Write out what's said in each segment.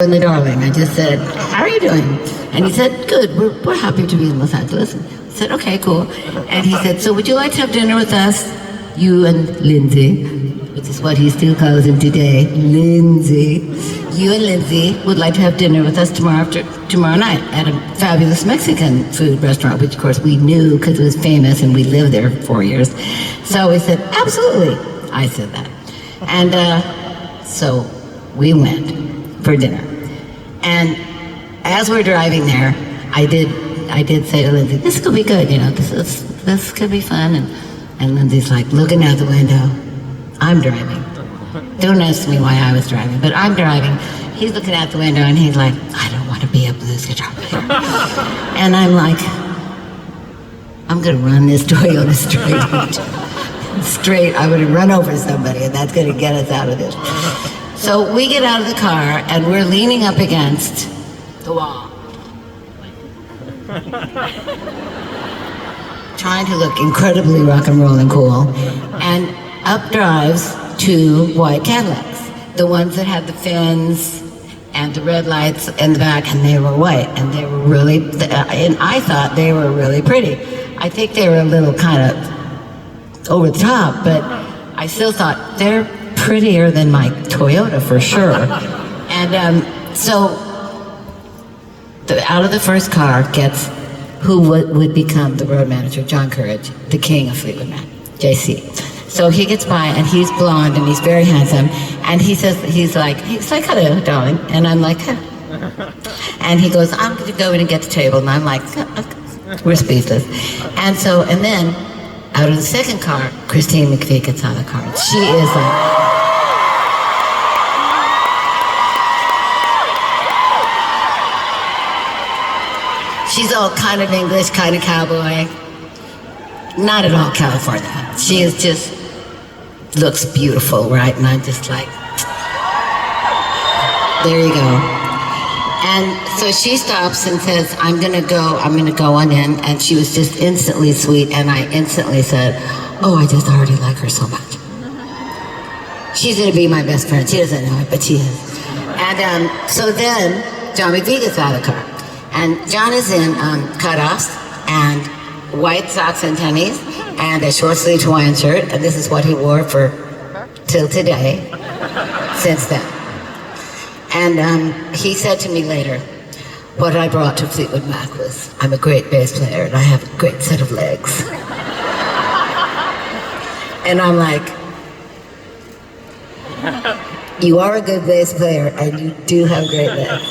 In the darling, I just said, how are you doing? And he said, good, we're happy to be in Los Angeles. I said, okay, cool. And he said, so would you like to have dinner with us, you and Lindsay, which is what he still calls him today, Lindsay. You and Lindsay would like to have dinner with us tomorrow night at a fabulous Mexican food restaurant, which of course we knew because it was famous and we lived there for 4 years. So we said, absolutely. I said that. And so we went for dinner. And as we're driving there, I did say to Lindsay, this could be good, you know, this could be fun. And Lindsay's like looking out the window. I'm driving. Don't ask me why I was driving, but I'm driving. He's looking out the window and he's like, I don't want to be a blues guitar player. And I'm like, I'm gonna run this Toyota straight. I'm gonna run over somebody and that's gonna get us out of this. So we get out of the car and we're leaning up against the wall, trying to look incredibly rock and roll and cool. And up drives two white Cadillacs, the ones that had the fins and the red lights in the back, and they were white, and they were really, and I thought they were really pretty. I think they were a little kind of over the top, but I still thought they're prettier than my Toyota for sure. And so out of the first car gets who would become the road manager, John Courage, the king of Fleetwood Mac, JC. So he gets by and he's blonde and he's very handsome, and he says, he's like, hello, darling. And I'm like, huh. And he goes, I'm gonna go in and get the table. And I'm like, we're speechless. And then out of the second car, Christine McVie gets out of the car. She is like, she's all kind of English, kind of cowboy. Not at all California. She is just, looks beautiful, right? And I'm just like, there you go. And so she stops and says, I'm gonna go on in. And she was just instantly sweet. And I instantly said, oh, I just already like her so much. She's gonna be my best friend. She doesn't know it, but she is. And so then John McVie gets out of the car. And John is in cutoffs and white socks and tennies and a short-sleeved Hawaiian shirt. And this is what he wore till today, since then. And he said to me later, what I brought to Fleetwood Mac was, I'm a great bass player and I have a great set of legs. And I'm like, you are a good bass player and you do have great legs.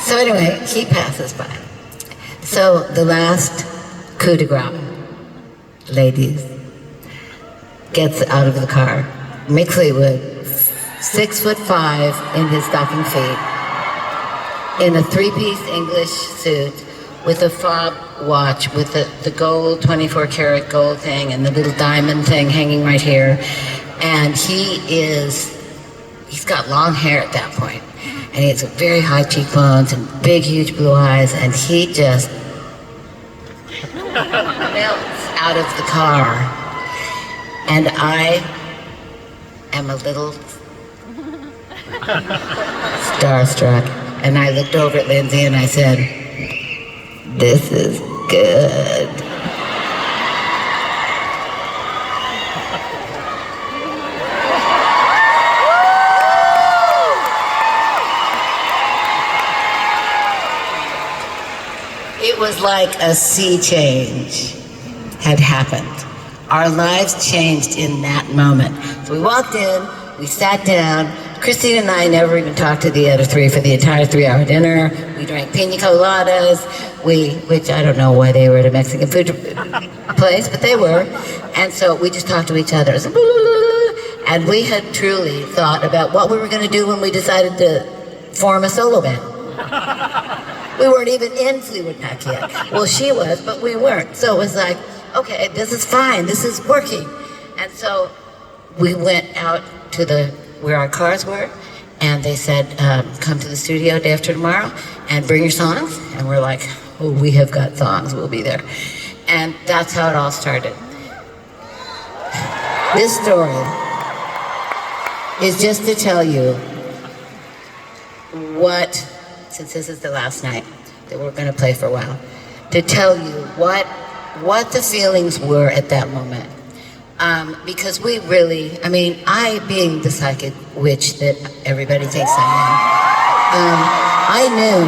So anyway, he passes by. So the last coup de grace, ladies, gets out of the car. Mick Fleetwood, 6'5" in his stocking feet, in a three-piece English suit with a fob watch with the gold, 24 karat gold thing and the little diamond thing hanging right here. And he's got long hair at that point. And he has very high cheekbones and big, huge blue eyes, and he just melts out of the car. And I am a little starstruck. And I looked over at Lindsay and I said, this is good. It was like a sea change had happened. Our lives changed in that moment. So we walked in, we sat down. Christine and I never even talked to the other three for the entire 3-hour dinner. We drank pina coladas, which I don't know why they were at a Mexican food place, but they were. And so we just talked to each other. And we had truly thought about what we were gonna do when we decided to form a solo band. We weren't even in Fleetwood Mac yet. Well, she was, but we weren't. So it was like, okay, this is fine, this is working. And so we went out to where our cars were, and they said, come to the studio day after tomorrow and bring your songs. And we're like, oh, we have got songs, we'll be there. And that's how it all started. This story is just to tell you what, since this is the last night that we're going to play for a while, to tell you what the feelings were at that moment. Because we really, I mean, I being the psychic witch that everybody thinks I am, I knew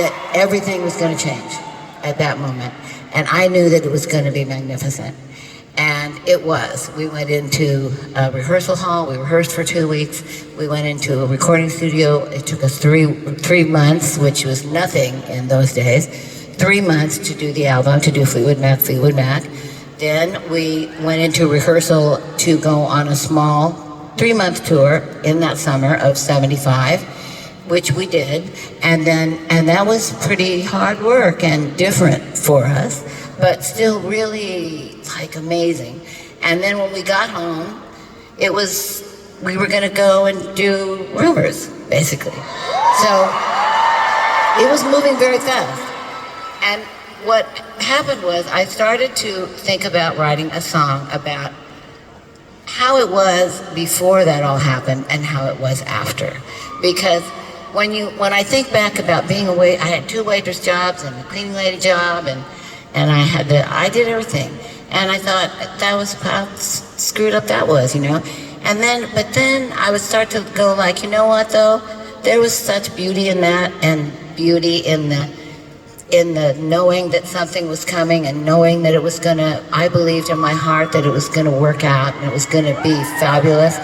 that everything was going to change at that moment. And I knew that it was going to be magnificent. And it was. We went into a rehearsal hall. We rehearsed for 2 weeks. We went into a recording studio. It took us three months, which was nothing in those days. 3 months to do the album, to do Fleetwood Mac. Then we went into rehearsal to go on a small 3-month tour in that summer of '75, which we did. And that was pretty hard work and different for us, but still really like amazing. And then when we got home, we were gonna go and do Rumors, basically. So it was moving very fast. And what happened was I started to think about writing a song about how it was before that all happened and how it was after. Because when I think back about being I had 2 waitress jobs and a cleaning lady job, and I did everything. And I thought that was how screwed up that was, you know? But then I would start to go like, you know what though? There was such beauty in that, and beauty in the knowing that something was coming, and knowing that it was gonna, I believed in my heart that it was gonna work out and it was gonna be fabulous.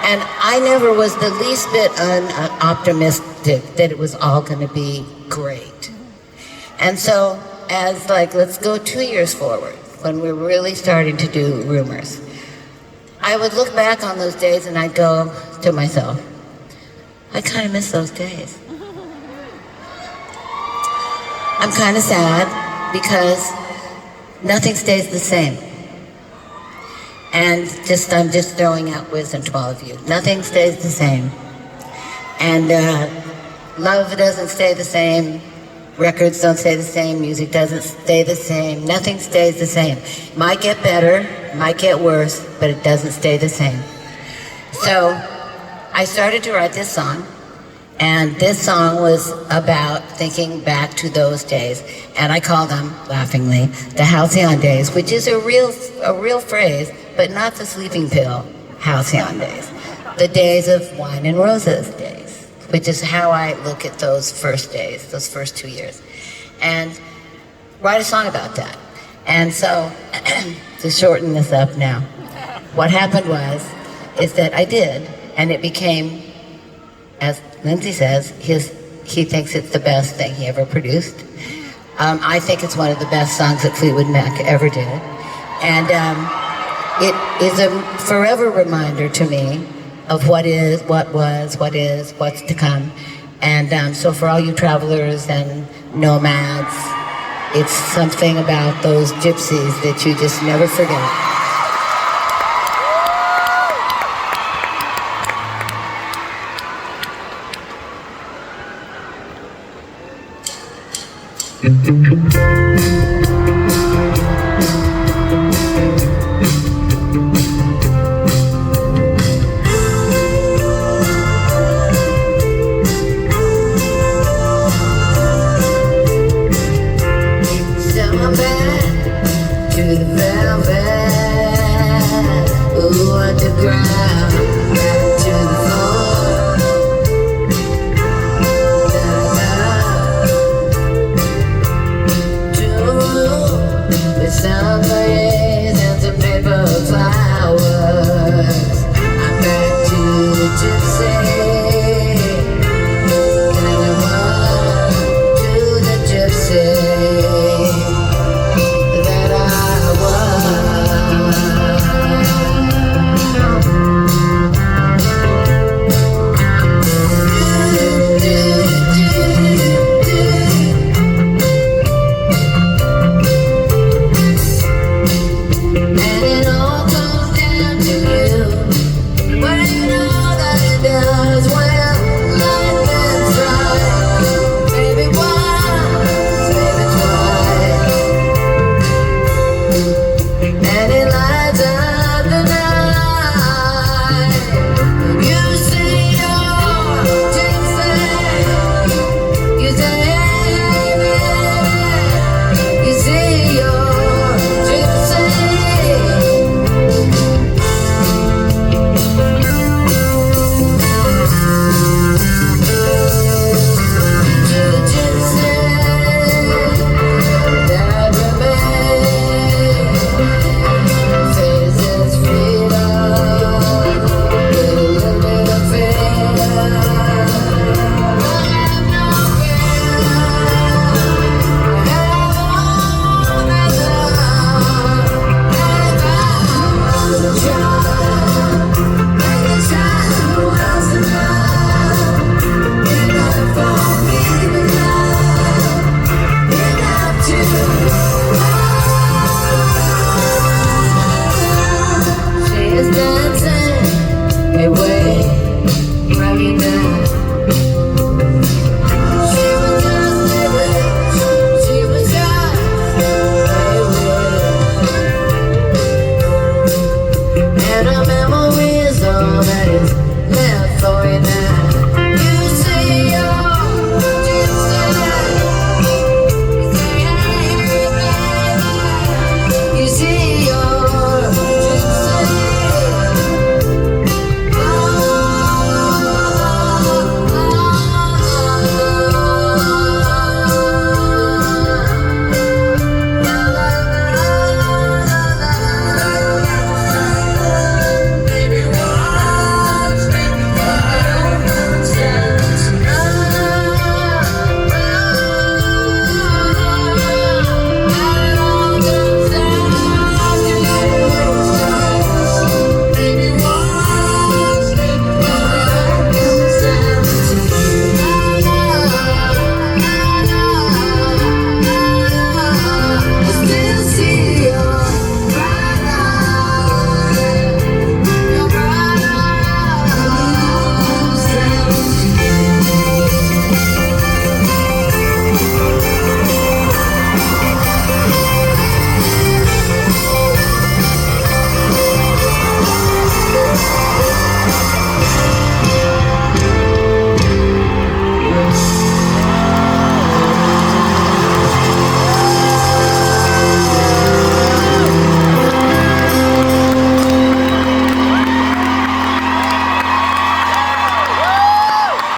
And I never was the least bit optimistic that it was all gonna be great. And so, as like, let's go 2 years forward, when we're really starting to do Rumors, I would look back on those days and I'd go to myself, I kind of miss those days. I'm kind of sad because nothing stays the same. And I'm just throwing out wisdom to all of you. Nothing stays the same. And love doesn't stay the same. Records don't stay the same. Music doesn't stay the same. Nothing stays the same. Might get better, might get worse, but it doesn't stay the same. So I started to write this song. And this song was about thinking back to those days. And I call them, laughingly, the halcyon days, which is a real phrase, but not the sleeping pill halcyon days. The days of wine and roses days, which is how I look at those first days, those first 2 years. And write a song about that. And so, to shorten this up now, what happened is that I did, and it became, as Lindsay says, he thinks it's the best thing he ever produced. I think it's one of the best songs that Fleetwood Mac ever did. And it is a forever reminder to me of what is, what was, what is, what's to come. And so for all you travelers and nomads, it's something about those gypsies that you just never forget. Where have you been?